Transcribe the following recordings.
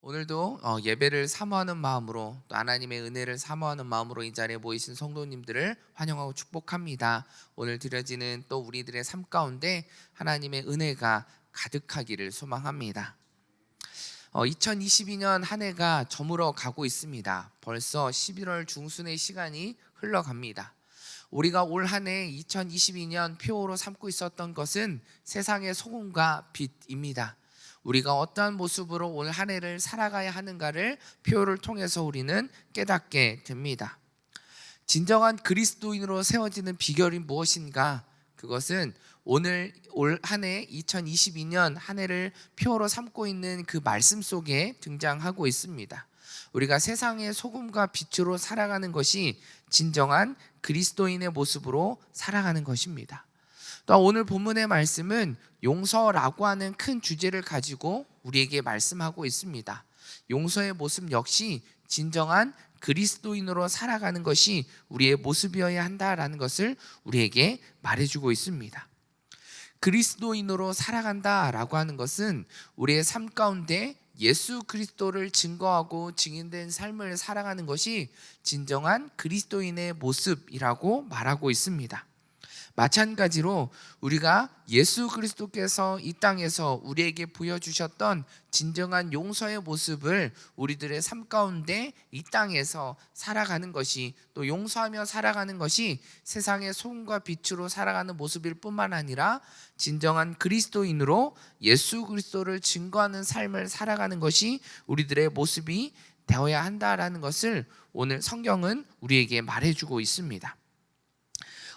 오늘도 예배를 사모하는 마음으로 또 하나님의 은혜를 사모하는 마음으로 이 자리에 모이신 성도님들을 환영하고 축복합니다. 오늘 드려지는 또 우리들의 삶 가운데 하나님의 은혜가 가득하기를 소망합니다. 2022년 한 해가 저물어 가고 있습니다. 벌써 11월 중순의 시간이 흘러갑니다. 우리가 올 한 해 2022년 표어로 삼고 있었던 것은 세상의 소금과 빛입니다. 우리가 어떠한 모습으로 올 한 해를 살아가야 하는가를 표어를 통해서 우리는 깨닫게 됩니다. 진정한 그리스도인으로 세워지는 비결이 무엇인가? 그것은 오늘 올 한 해 2022년 한 해를 표어로 삼고 있는 그 말씀 속에 등장하고 있습니다. 우리가 세상의 소금과 빛으로 살아가는 것이 진정한 그리스도인의 모습으로 살아가는 것입니다. 또 오늘 본문의 말씀은 용서라고 하는 큰 주제를 가지고 우리에게 말씀하고 있습니다. 용서의 모습 역시 진정한 그리스도인으로 살아가는 것이 우리의 모습이어야 한다라는 것을 우리에게 말해주고 있습니다. 그리스도인으로 살아간다라고 하는 것은 우리의 삶 가운데 예수 그리스도를 증거하고 증인된 삶을 살아가는 것이 진정한 그리스도인의 모습이라고 말하고 있습니다. 마찬가지로 우리가 예수 그리스도께서 이 땅에서 우리에게 보여주셨던 진정한 용서의 모습을 우리들의 삶 가운데 이 땅에서 살아가는 것이, 또 용서하며 살아가는 것이 세상의 소금과 빛으로 살아가는 모습일 뿐만 아니라 진정한 그리스도인으로 예수 그리스도를 증거하는 삶을 살아가는 것이 우리들의 모습이 되어야 한다라는 것을 오늘 성경은 우리에게 말해주고 있습니다.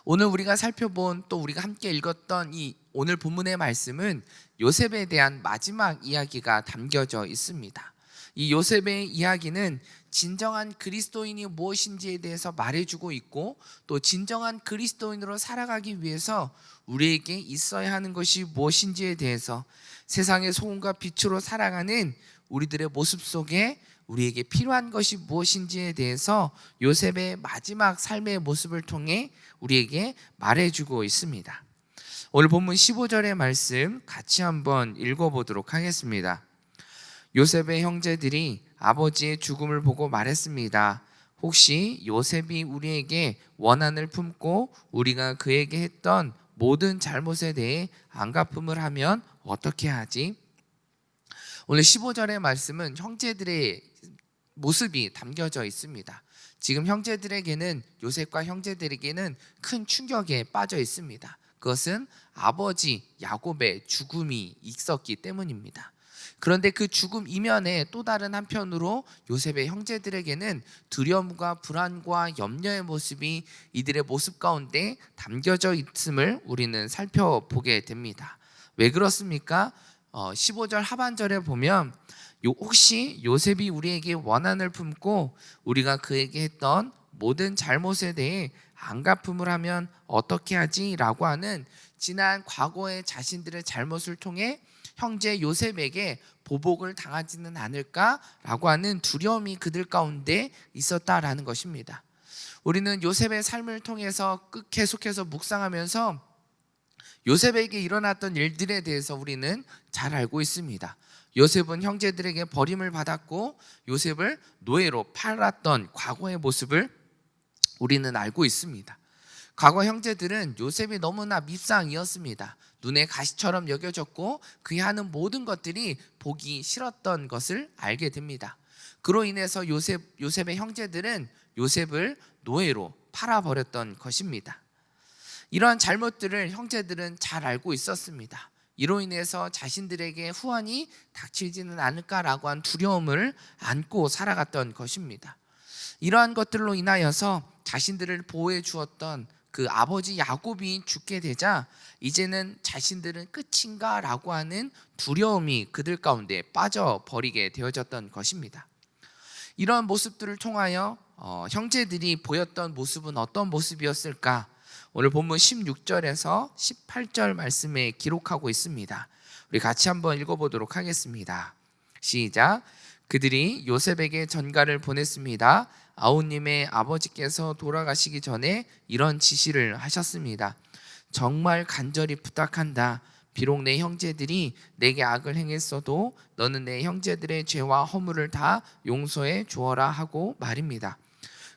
오늘 우리가 살펴본, 또 우리가 함께 읽었던 이 오늘 본문의 말씀은 요셉에 대한 마지막 이야기가 담겨져 있습니다. 이 요셉의 이야기는 진정한 그리스도인이 무엇인지에 대해서 말해주고 있고, 또 진정한 그리스도인으로 살아가기 위해서 우리에게 있어야 하는 것이 무엇인지에 대해서, 세상의 소금과 빛으로 살아가는 우리들의 모습 속에 우리에게 필요한 것이 무엇인지에 대해서 요셉의 마지막 삶의 모습을 통해 우리에게 말해주고 있습니다. 오늘 본문 15절의 말씀 같이 한번 읽어보도록 하겠습니다. 요셉의 형제들이 아버지의 죽음을 보고 말했습니다. 혹시 요셉이 우리에게 원한을 품고 우리가 그에게 했던 모든 잘못에 대해 안갚음을 하면 어떻게 하지? 오늘 15절의 말씀은 형제들의 모습이 담겨져 있습니다. 지금 형제들에게는, 요셉과 형제들에게는 큰 충격에 빠져 있습니다. 그것은 아버지 야곱의 죽음이 있었기 때문입니다. 그런데 그 죽음 이면에 또 다른 한편으로 요셉의 형제들에게는 두려움과 불안과 염려의 모습이 이들의 모습 가운데 담겨져 있음을 우리는 살펴보게 됩니다. 왜 그렇습니까? 15절 하반절에 보면 혹시 요셉이 우리에게 원한을 품고 우리가 그에게 했던 모든 잘못에 대해 안갚음을 하면 어떻게 하지? 라고 하는 지난 과거의 자신들의 잘못을 통해 형제 요셉에게 보복을 당하지는 않을까라고 하는 두려움이 그들 가운데 있었다라는 것입니다. 우리는 요셉의 삶을 통해서 계속해서 묵상하면서 요셉에게 일어났던 일들에 대해서 우리는 잘 알고 있습니다. 요셉은 형제들에게 버림을 받았고 요셉을 노예로 팔았던 과거의 모습을 우리는 알고 있습니다. 과거 형제들은 요셉이 너무나 밉상이었습니다. 눈에 가시처럼 여겨졌고 그의 하는 모든 것들이 보기 싫었던 것을 알게 됩니다. 그로 인해서 요셉의 형제들은 요셉을 노예로 팔아버렸던 것입니다. 이러한 잘못들을 형제들은 잘 알고 있었습니다. 이로 인해서 자신들에게 후환이 닥치지는 않을까라고 한 두려움을 안고 살아갔던 것입니다. 이러한 것들로 인하여서 자신들을 보호해 주었던 그 아버지 야곱이 죽게 되자 이제는 자신들은 끝인가 라고 하는 두려움이 그들 가운데 빠져버리게 되어졌던 것입니다. 이러한 모습들을 통하여 형제들이 보였던 모습은 어떤 모습이었을까? 오늘 본문 16절에서 18절 말씀에 기록하고 있습니다. 우리 같이 한번 읽어보도록 하겠습니다. 시작. 그들이 요셉에게 전가를 보냈습니다. 아우님의 아버지께서 돌아가시기 전에 이런 지시를 하셨습니다. 정말 간절히 부탁한다. 비록 내 형제들이 내게 악을 행했어도 너는 내 형제들의 죄와 허물을 다 용서해 주어라 하고 말입니다.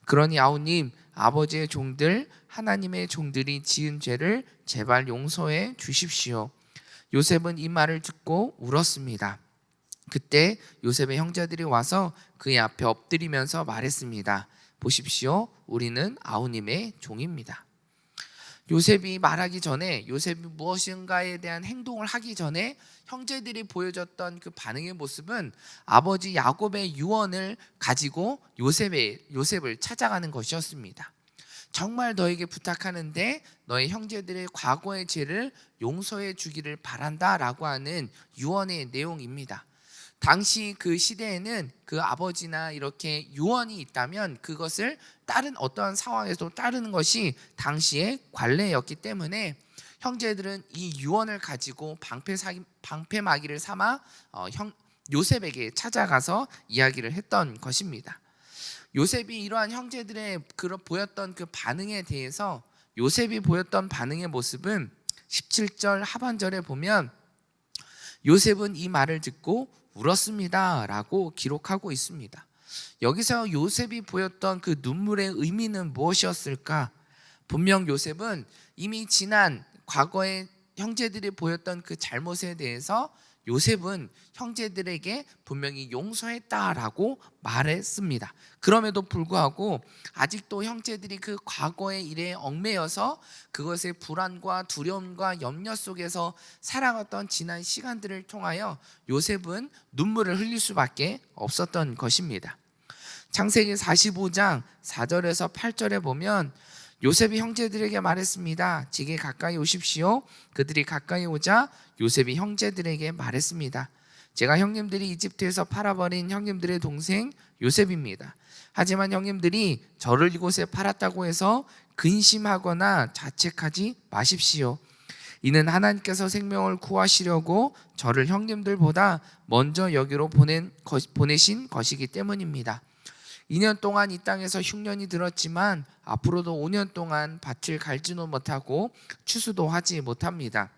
그러니 아우님, 아버지의 종들, 하나님의 종들이 지은 죄를 제발 용서해 주십시오. 요셉은 이 말을 듣고 울었습니다. 그때 요셉의 형제들이 와서 그의 앞에 엎드리면서 말했습니다. 보십시오, 우리는 아우님의 종입니다. 요셉이 말하기 전에, 요셉이 무엇인가에 대한 행동을 하기 전에 형제들이 보여줬던 그 반응의 모습은 아버지 야곱의 유언을 가지고 요셉을 찾아가는 것이었습니다. 정말 너에게 부탁하는데 너의 형제들의 과거의 죄를 용서해 주기를 바란다 라고 하는 유언의 내용입니다. 당시 그 시대에는 그 아버지나 이렇게 유언이 있다면 그것을 다른 어떠한 상황에서도 따르는 것이 당시의 관례였기 때문에 형제들은 이 유언을 가지고 방패막이를 삼아 요셉에게 찾아가서 이야기를 했던 것입니다. 요셉이 이러한 형제들의 보였던 그 반응에 대해서 요셉이 보였던 반응의 모습은 17절 하반절에 보면 요셉은 이 말을 듣고 울었습니다 라고 기록하고 있습니다. 여기서 요셉이 보였던 그 눈물의 의미는 무엇이었을까? 분명 요셉은 이미 지난 과거의 형제들이 보였던 그 잘못에 대해서 요셉은 형제들에게 분명히 용서했다라고 말했습니다. 그럼에도 불구하고 아직도 형제들이 그 과거의 일에 얽매여서 그것의 불안과 두려움과 염려 속에서 살아갔던 지난 시간들을 통하여 요셉은 눈물을 흘릴 수밖에 없었던 것입니다. 창세기 45장 4절에서 8절에 보면 요셉이 형제들에게 말했습니다. 제게 가까이 오십시오. 그들이 가까이 오자 요셉이 형제들에게 말했습니다. 제가 형님들이 이집트에서 팔아버린 형님들의 동생 요셉입니다. 하지만 형님들이 저를 이곳에 팔았다고 해서 근심하거나 자책하지 마십시오. 이는 하나님께서 생명을 구하시려고 저를 형님들보다 먼저 여기로 보내신 것이기 때문입니다. 2년 동안 이 땅에서 흉년이 들었지만 앞으로도 5년 동안 밭을 갈지도 못하고 추수도 하지 못합니다.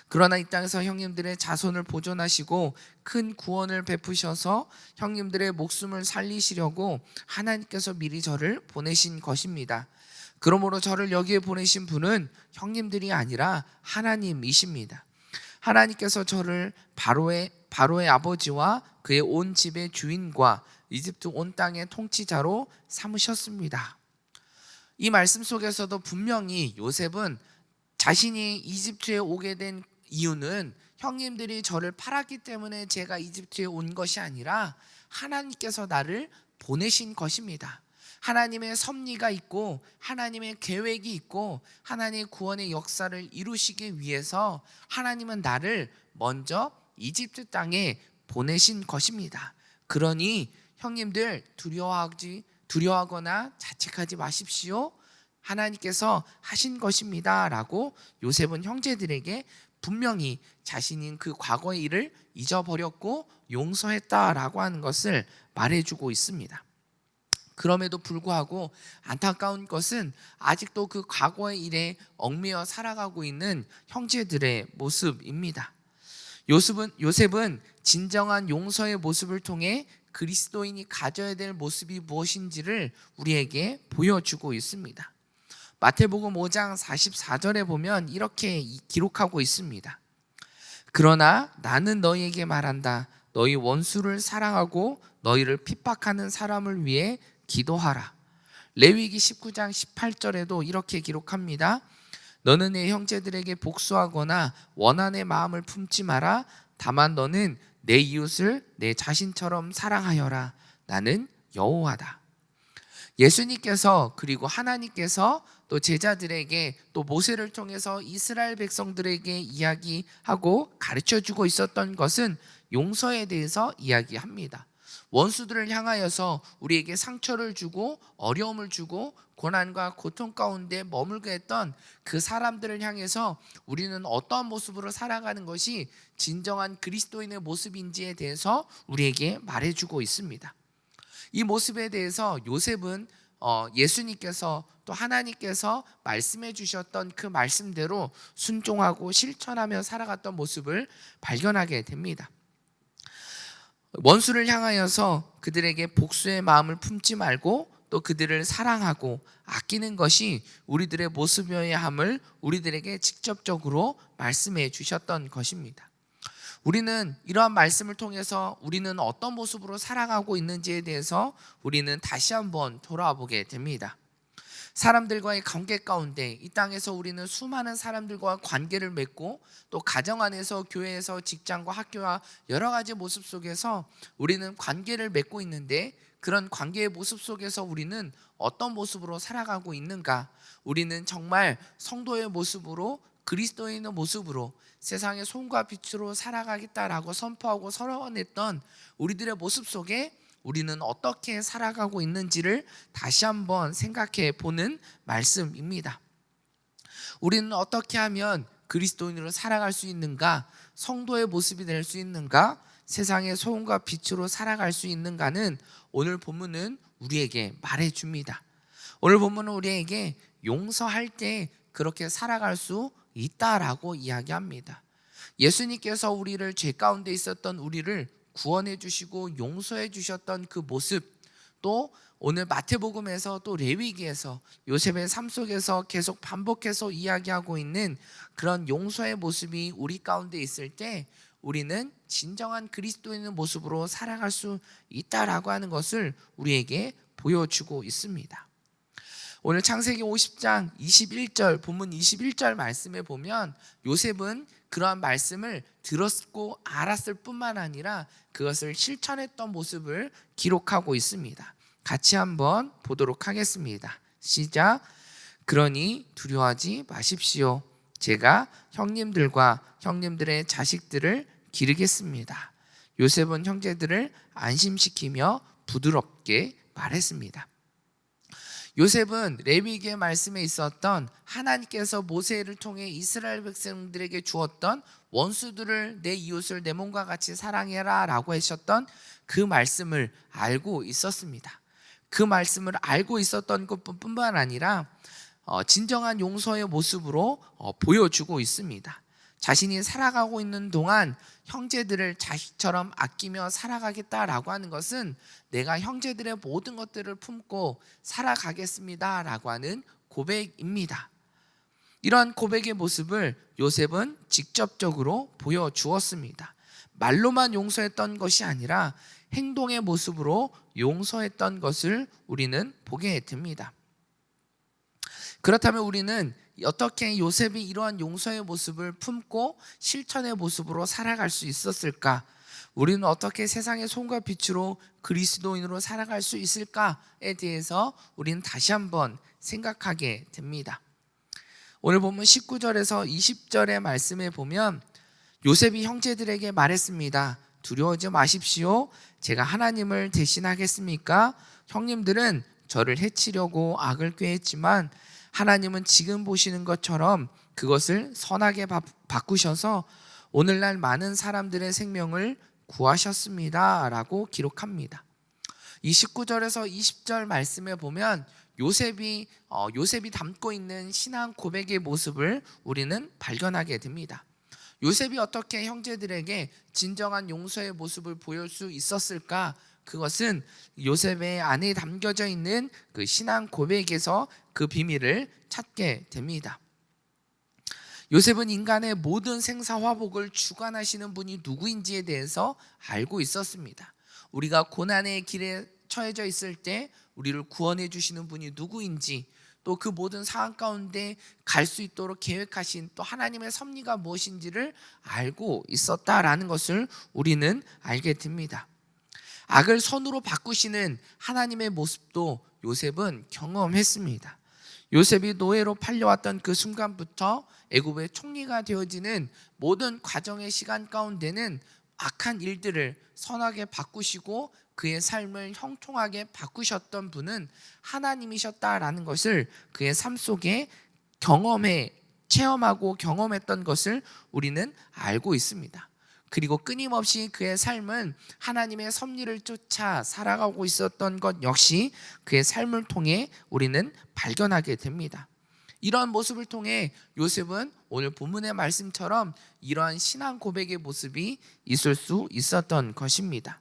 그러나 이 땅에서 형님들의 자손을 보존하시고 큰 구원을 베푸셔서 형님들의 목숨을 살리시려고 하나님께서 미리 저를 보내신 것입니다. 그러므로 저를 여기에 보내신 분은 형님들이 아니라 하나님이십니다. 하나님께서 저를 바로의 아버지와 그의 온 집의 주인과 이집트 온 땅의 통치자로 삼으셨습니다. 이 말씀 속에서도 분명히 요셉은 자신이 이집트에 오게 된 이유는 형님들이 저를 팔았기 때문에 제가 이집트에 온 것이 아니라 하나님께서 나를 보내신 것입니다. 하나님의 섭리가 있고 하나님의 계획이 있고 하나님의 구원의 역사를 이루시기 위해서 하나님은 나를 먼저 이집트 땅에 보내신 것입니다. 그러니 형님들 두려워하거나 자책하지 마십시오. 하나님께서 하신 것입니다 라고 요셉은 형제들에게 분명히 자신인 그 과거의 일을 잊어버렸고 용서했다라고 하는 것을 말해주고 있습니다. 그럼에도 불구하고 안타까운 것은 아직도 그 과거의 일에 얽매여 살아가고 있는 형제들의 모습입니다. 요셉은 진정한 용서의 모습을 통해 그리스도인이 가져야 될 모습이 무엇인지를 우리에게 보여주고 있습니다. 마태복음 5장 44절에 보면 이렇게 기록하고 있습니다. 그러나 나는 너희에게 말한다. 너희 원수를 사랑하고 너희를 핍박하는 사람을 위해 기도하라. 레위기 19장 18절에도 이렇게 기록합니다. 너는 내 형제들에게 복수하거나 원한의 마음을 품지 마라. 다만 너는 내 이웃을 내 자신처럼 사랑하여라. 나는 여호와다. 예수님께서 그리고 하나님께서 또 제자들에게 또 모세를 통해서 이스라엘 백성들에게 이야기하고 가르쳐주고 있었던 것은 용서에 대해서 이야기합니다. 원수들을 향하여서 우리에게 상처를 주고 어려움을 주고 고난과 고통 가운데 머물게 했던 그 사람들을 향해서 우리는 어떠한 모습으로 살아가는 것이 진정한 그리스도인의 모습인지에 대해서 우리에게 말해주고 있습니다. 이 모습에 대해서 요셉은 예수님께서 또 하나님께서 말씀해 주셨던 그 말씀대로 순종하고 실천하며 살아갔던 모습을 발견하게 됩니다. 원수를 향하여서 그들에게 복수의 마음을 품지 말고 또 그들을 사랑하고 아끼는 것이 우리들의 모습이어야 함을 우리들에게 직접적으로 말씀해 주셨던 것입니다. 우리는 이러한 말씀을 통해서 우리는 어떤 모습으로 살아가고 있는지에 대해서 우리는 다시 한번 돌아와 보게 됩니다. 사람들과의 관계 가운데 이 땅에서 우리는 수많은 사람들과 관계를 맺고 또 가정 안에서 교회에서 직장과 학교와 여러 가지 모습 속에서 우리는 관계를 맺고 있는데 그런 관계의 모습 속에서 우리는 어떤 모습으로 살아가고 있는가? 우리는 정말 성도의 모습으로 그리스도인의 모습으로 세상의 소금과 빛으로 살아가겠다라고 선포하고 선언했던 우리들의 모습 속에 우리는 어떻게 살아가고 있는지를 다시 한번 생각해 보는 말씀입니다. 우리는 어떻게 하면 그리스도인으로 살아갈 수 있는가? 성도의 모습이 될 수 있는가? 세상의 소금과 빛으로 살아갈 수 있는가는 오늘 본문은 우리에게 말해줍니다. 오늘 본문은 우리에게 용서할 때 그렇게 살아갈 수 있다라고 이야기합니다. 예수님께서 우리를 죄 가운데 있었던 우리를 구원해 주시고 용서해 주셨던 그 모습, 또 오늘 마태복음에서 또 레위기에서 요셉의 삶 속에서 계속 반복해서 이야기하고 있는 그런 용서의 모습이 우리 가운데 있을 때 우리는 진정한 그리스도인의 모습으로 살아갈 수 있다라고 하는 것을 우리에게 보여주고 있습니다. 오늘 창세기 50장 21절 본문 21절 말씀에 보면 요셉은 그러한 말씀을 들었고 알았을 뿐만 아니라 그것을 실천했던 모습을 기록하고 있습니다. 같이 한번 보도록 하겠습니다. 시작. 그러니 두려워하지 마십시오. 제가 형님들과 형님들의 자식들을 기르겠습니다. 요셉은 형제들을 안심시키며 부드럽게 말했습니다. 요셉은 레위기의 말씀에 있었던 하나님께서 모세를 통해 이스라엘 백성들에게 주었던 원수들을 내 이웃을 내 몸과 같이 사랑해라 라고 하셨던 그 말씀을 알고 있었습니다. 그 말씀을 알고 있었던 것뿐만 아니라 진정한 용서의 모습으로 보여주고 있습니다. 자신이 살아가고 있는 동안 형제들을 자식처럼 아끼며 살아가겠다라고 하는 것은 내가 형제들의 모든 것들을 품고 살아가겠습니다라고 하는 고백입니다. 이러한 고백의 모습을 요셉은 직접적으로 보여주었습니다. 말로만 용서했던 것이 아니라 행동의 모습으로 용서했던 것을 우리는 보게 됩니다. 그렇다면 우리는 어떻게 요셉이 이러한 용서의 모습을 품고 실천의 모습으로 살아갈 수 있었을까? 우리는 어떻게 세상의 소금과 빛으로 그리스도인으로 살아갈 수 있을까에 대해서 우리는 다시 한번 생각하게 됩니다. 오늘 보면 19절에서 20절의 말씀에 보면 요셉이 형제들에게 말했습니다. 두려워하지 마십시오. 제가 하나님을 대신하겠습니까? 형님들은 저를 해치려고 악을 꾀했지만 하나님은 지금 보시는 것처럼 그것을 선하게 바꾸셔서 오늘날 많은 사람들의 생명을 구하셨습니다 라고 기록합니다. 이 19절에서 20절 말씀에 보면 요셉이 담고 있는 신앙 고백의 모습을 우리는 발견하게 됩니다. 요셉이 어떻게 형제들에게 진정한 용서의 모습을 보일 수 있었을까? 그것은 요셉의 안에 담겨져 있는 그 신앙 고백에서 그 비밀을 찾게 됩니다. 요셉은 인간의 모든 생사화복을 주관하시는 분이 누구인지에 대해서 알고 있었습니다. 우리가 고난의 길에 처해져 있을 때 우리를 구원해 주시는 분이 누구인지, 또 그 모든 상황 가운데 갈 수 있도록 계획하신 또 하나님의 섭리가 무엇인지를 알고 있었다라는 것을 우리는 알게 됩니다. 악을 선으로 바꾸시는 하나님의 모습도 요셉은 경험했습니다. 요셉이 노예로 팔려왔던 그 순간부터 애굽의 총리가 되어지는 모든 과정의 시간 가운데는 악한 일들을 선하게 바꾸시고 그의 삶을 형통하게 바꾸셨던 분은 하나님이셨다라는 것을 그의 삶 속에 체험하고 경험했던 것을 우리는 알고 있습니다. 그리고 끊임없이 그의 삶은 하나님의 섭리를 쫓아 살아가고 있었던 것 역시 그의 삶을 통해 우리는 발견하게 됩니다. 이러한 모습을 통해 요셉은 오늘 본문의 말씀처럼 이러한 신앙 고백의 모습이 있을 수 있었던 것입니다.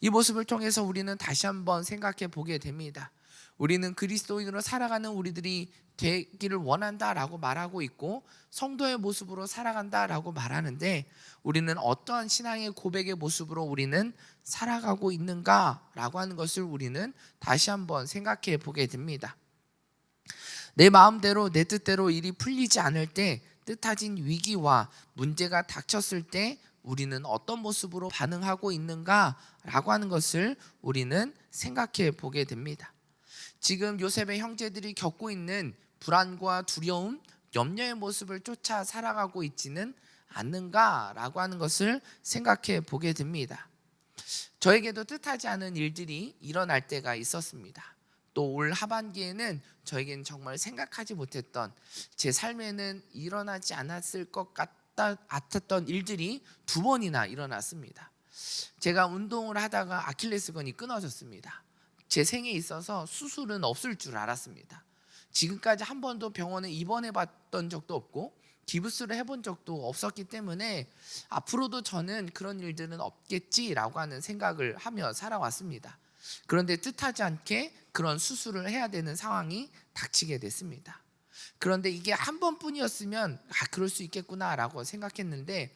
이 모습을 통해서 우리는 다시 한번 생각해 보게 됩니다. 우리는 그리스도인으로 살아가는 우리들이 되기를 원한다라고 말하고 있고 성도의 모습으로 살아간다라고 말하는데 우리는 어떠한 신앙의 고백의 모습으로 우리는 살아가고 있는가라고 하는 것을 우리는 다시 한번 생각해 보게 됩니다. 내 마음대로 내 뜻대로 일이 풀리지 않을 때 뜻하진 위기와 문제가 닥쳤을 때 우리는 어떤 모습으로 반응하고 있는가라고 하는 것을 우리는 생각해 보게 됩니다. 지금 요셉의 형제들이 겪고 있는 불안과 두려움, 염려의 모습을 쫓아 살아가고 있지는 않는가라고 하는 것을 생각해 보게 됩니다. 저에게도 뜻하지 않은 일들이 일어날 때가 있었습니다. 또 올 하반기에는 저에게는 정말 생각하지 못했던 제 삶에는 일어나지 않았을 것 같았던 일들이 2번이나 일어났습니다. 제가 운동을 하다가 아킬레스건이 끊어졌습니다. 제 생에 있어서 수술은 없을 줄 알았습니다. 지금까지 한 번도 병원에 입원해 봤던 적도 없고 기부스를 해본 적도 없었기 때문에 앞으로도 저는 그런 일들은 없겠지라고 하는 생각을 하며 살아왔습니다. 그런데 뜻하지 않게 그런 수술을 해야 되는 상황이 닥치게 됐습니다. 그런데 이게 한 번뿐이었으면 그럴 수 있겠구나라고 생각했는데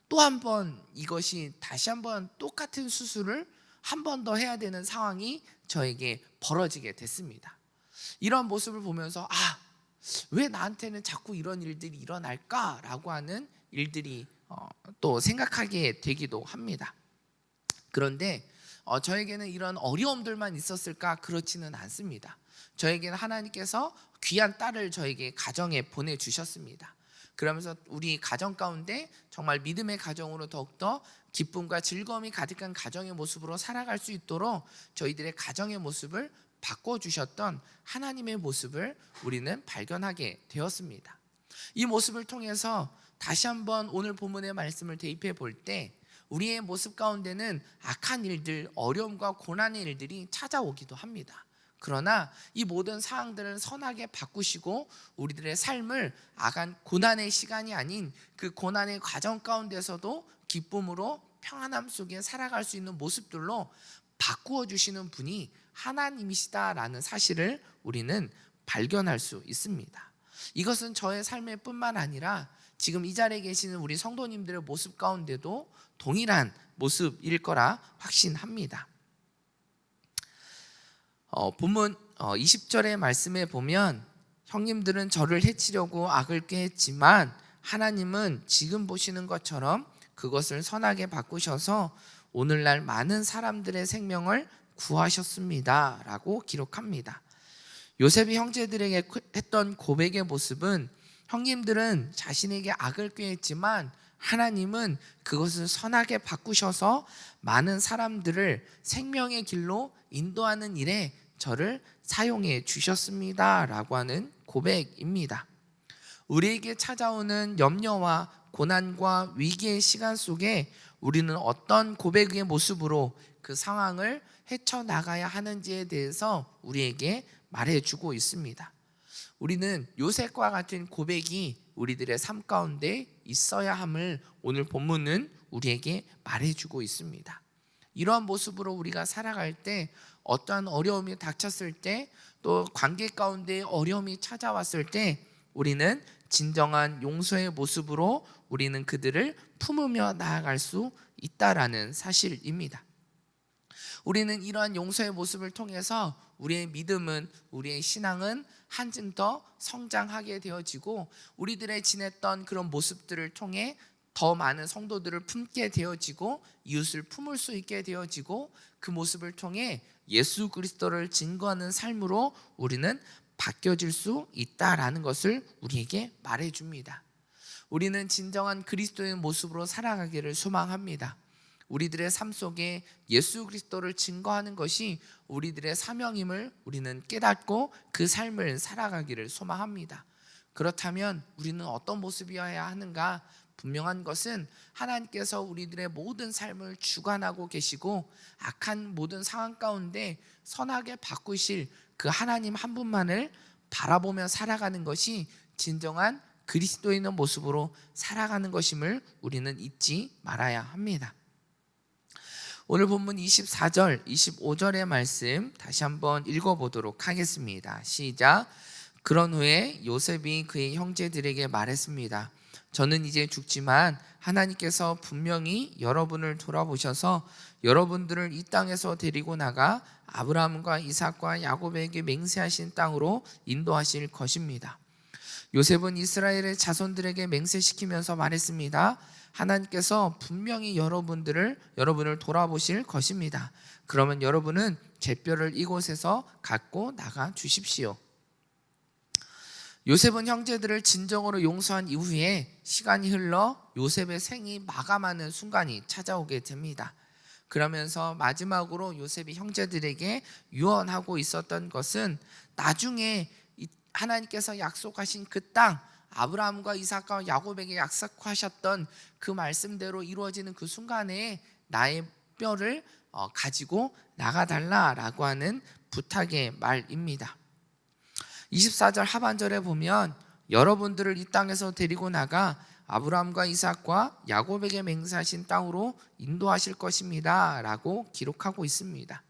또 한 번 이것이 다시 한번 똑같은 수술을 한 번 더 해야 되는 상황이 저에게 벌어지게 됐습니다. 이런 모습을 보면서 왜 나한테는 자꾸 이런 일들이 일어날까라고 하는 일들이 또 생각하게 되기도 합니다. 그런데 저에게는 이런 어려움들만 있었을까? 그렇지는 않습니다. 저에게는 하나님께서 귀한 딸을 저에게 가정에 보내주셨습니다. 그러면서 우리 가정 가운데 정말 믿음의 가정으로 더욱더 기쁨과 즐거움이 가득한 가정의 모습으로 살아갈 수 있도록 저희들의 가정의 모습을 바꿔주셨던 하나님의 모습을 우리는 발견하게 되었습니다. 이 모습을 통해서 다시 한번 오늘 본문의 말씀을 대입해 볼 때 우리의 모습 가운데는 악한 일들, 어려움과 고난의 일들이 찾아오기도 합니다. 그러나 이 모든 상황들을 선하게 바꾸시고 우리들의 삶을 악한 고난의 시간이 아닌 그 고난의 과정 가운데서도 기쁨으로 평안함 속에 살아갈 수 있는 모습들로 바꾸어 주시는 분이 하나님이시다라는 사실을 우리는 발견할 수 있습니다. 이것은 저의 삶에 뿐만 아니라 지금 이 자리에 계시는 우리 성도님들의 모습 가운데도 동일한 모습일 거라 확신합니다. 본문 20절의 말씀에 보면 형님들은 저를 해치려고 악을 꾀했지만 하나님은 지금 보시는 것처럼 그것을 선하게 바꾸셔서 오늘날 많은 사람들의 생명을 구하셨습니다 라고 기록합니다. 요셉이 형제들에게 했던 고백의 모습은 형님들은 자신에게 악을 꾀했지만 하나님은 그것을 선하게 바꾸셔서 많은 사람들을 생명의 길로 인도하는 일에 저를 사용해 주셨습니다 라고 하는 고백입니다. 우리에게 찾아오는 염려와 고난과 위기의 시간 속에 우리는 어떤 고백의 모습으로 그 상황을 헤쳐나가야 하는지에 대해서 우리에게 말해주고 있습니다. 우리는 요셉과 같은 고백이 우리들의 삶 가운데 있어야 함을 오늘 본문은 우리에게 말해주고 있습니다. 이러한 모습으로 우리가 살아갈 때 어떠한 어려움이 닥쳤을 때 또 관계 가운데 어려움이 찾아왔을 때 우리는 진정한 용서의 모습으로 우리는 그들을 품으며 나아갈 수 있다라는 사실입니다. 우리는 이러한 용서의 모습을 통해서 우리의 믿음은, 우리의 신앙은 한층 더 성장하게 되어지고 우리들의 지냈던 그런 모습들을 통해 더 많은 성도들을 품게 되어지고 이웃을 품을 수 있게 되어지고 그 모습을 통해 예수 그리스도를 증거하는 삶으로 우리는 바뀌어질 수 있다라는 것을 우리에게 말해줍니다. 우리는 진정한 그리스도의 모습으로 살아가기를 소망합니다. 우리들의 삶 속에 예수 그리스도를 증거하는 것이 우리들의 사명임을 우리는 깨닫고 그 삶을 살아가기를 소망합니다. 그렇다면 우리는 어떤 모습이어야 하는가? 분명한 것은 하나님께서 우리들의 모든 삶을 주관하고 계시고 악한 모든 상황 가운데 선하게 바꾸실 그 하나님 한 분만을 바라보며 살아가는 것이 진정한 그리스도인의 모습으로 살아가는 것임을 우리는 잊지 말아야 합니다. 오늘 본문 24절, 25절의 말씀 다시 한번 읽어보도록 하겠습니다. 시작. 그런 후에 요셉이 그의 형제들에게 말했습니다. 저는 이제 죽지만 하나님께서 분명히 여러분을 돌아보셔서 여러분들을 이 땅에서 데리고 나가 아브라함과 이삭과 야곱에게 맹세하신 땅으로 인도하실 것입니다. 요셉은 이스라엘의 자손들에게 맹세시키면서 말했습니다. 하나님께서 분명히 여러분을 돌아보실 것입니다. 그러면 여러분은 제 뼈를 이곳에서 갖고 나가 주십시오. 요셉은 형제들을 진정으로 용서한 이후에 시간이 흘러 요셉의 생이 마감하는 순간이 찾아오게 됩니다. 그러면서 마지막으로 요셉이 형제들에게 유언하고 있었던 것은 나중에 하나님께서 약속하신 그 땅, 아브라함과 이삭과 야곱에게 약속하셨던 그 말씀대로 이루어지는 그 순간에 나의 뼈를 가지고 나가달라라고 하는 부탁의 말입니다. 24절 하반절에 보면 여러분들을 이 땅에서 데리고 나가 아브라함과 이삭과 야곱에게 맹세하신 땅으로 인도하실 것입니다 라고 기록하고 있습니다.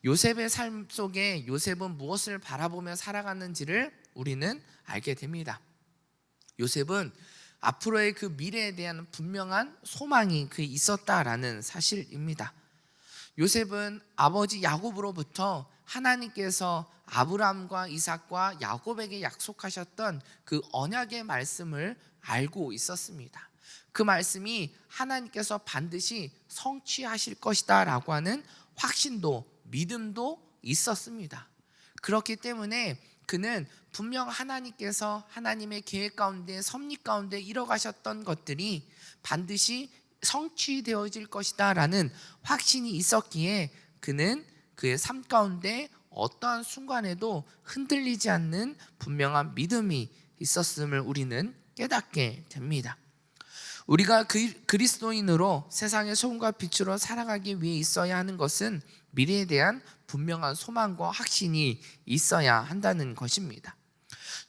요셉의 삶 속에 요셉은 무엇을 바라보며 살아갔는지를 우리는 알게 됩니다. 요셉은 앞으로의 그 미래에 대한 분명한 소망이 있었다라는 사실입니다. 요셉은 아버지 야곱으로부터 하나님께서 아브라함과 이삭과 야곱에게 약속하셨던 그 언약의 말씀을 알고 있었습니다. 그 말씀이 하나님께서 반드시 성취하실 것이다 라고 하는 확신도 믿음도 있었습니다. 그렇기 때문에 그는 분명 하나님께서 하나님의 계획 가운데 섭리 가운데 이뤄가셨던 것들이 반드시 성취되어질 것이다 라는 확신이 있었기에 그는 그의 삶 가운데 어떠한 순간에도 흔들리지 않는 분명한 믿음이 있었음을 우리는 깨닫게 됩니다. 우리가 그리스도인으로 세상의 소금과 빛으로 살아가기 위해 있어야 하는 것은 미래에 대한 분명한 소망과 확신이 있어야 한다는 것입니다.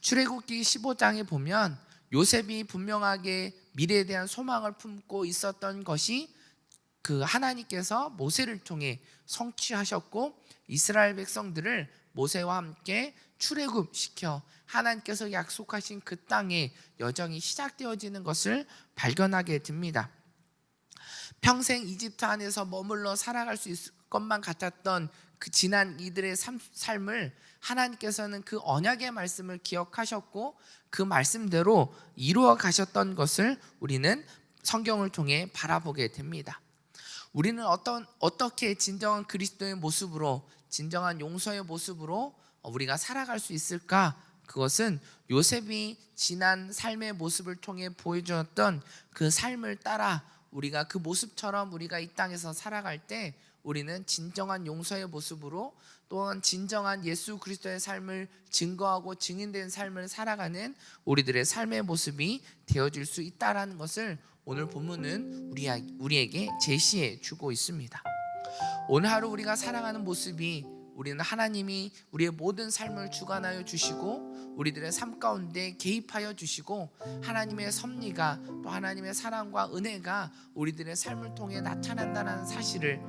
출애굽기 15장에 보면 요셉이 분명하게 미래에 대한 소망을 품고 있었던 것이 그 하나님께서 모세를 통해 성취하셨고 이스라엘 백성들을 모세와 함께 출애굽시켜 하나님께서 약속하신 그 땅에 여정이 시작되어지는 것을 발견하게 됩니다. 평생 이집트 안에서 머물러 살아갈 수 있을 것만 같았던 그 지난 이들의 삶을 하나님께서는 그 언약의 말씀을 기억하셨고 그 말씀대로 이루어 가셨던 것을 우리는 성경을 통해 바라보게 됩니다. 우리는 어떻게 진정한 그리스도의 모습으로 진정한 용서의 모습으로 우리가 살아갈 수 있을까? 그것은 요셉이 지난 삶의 모습을 통해 보여주었던 그 삶을 따라 우리가 그 모습처럼 우리가 이 땅에서 살아갈 때 우리는 진정한 용서의 모습으로 또한 진정한 예수 그리스도의 삶을 증거하고 증인된 삶을 살아가는 우리들의 삶의 모습이 되어질 수 있다는 것을 오늘 본문은 우리에게 제시해 주고 있습니다. 오늘 하루 우리가 살아가는 모습이 우리는 하나님이 우리의 모든 삶을 주관하여 주시고 우리들의 삶 가운데 개입하여 주시고 하나님의 섭리가 또 하나님의 사랑과 은혜가 우리들의 삶을 통해 나타난다는 사실을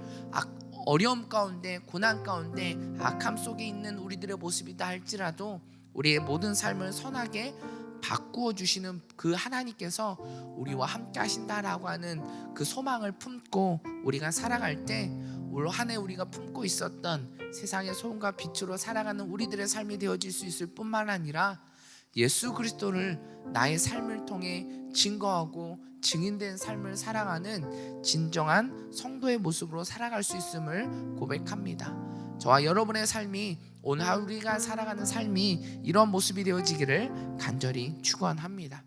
어려움 가운데 고난 가운데 악함 속에 있는 우리들의 모습이다 할지라도 우리의 모든 삶을 선하게 바꾸어 주시는 그 하나님께서 우리와 함께 하신다라고 하는 그 소망을 품고 우리가 살아갈 때 올 한 해 우리가 품고 있었던 세상의 소금과 빛으로 살아가는 우리들의 삶이 되어질 수 있을 뿐만 아니라 예수 그리스도를 나의 삶을 통해 증거하고 증인된 삶을 살아가는 진정한 성도의 모습으로 살아갈 수 있음을 고백합니다. 저와 여러분의 삶이 오늘 하루 우리가 살아가는 삶이 이런 모습이 되어지기를 간절히 축원합니다.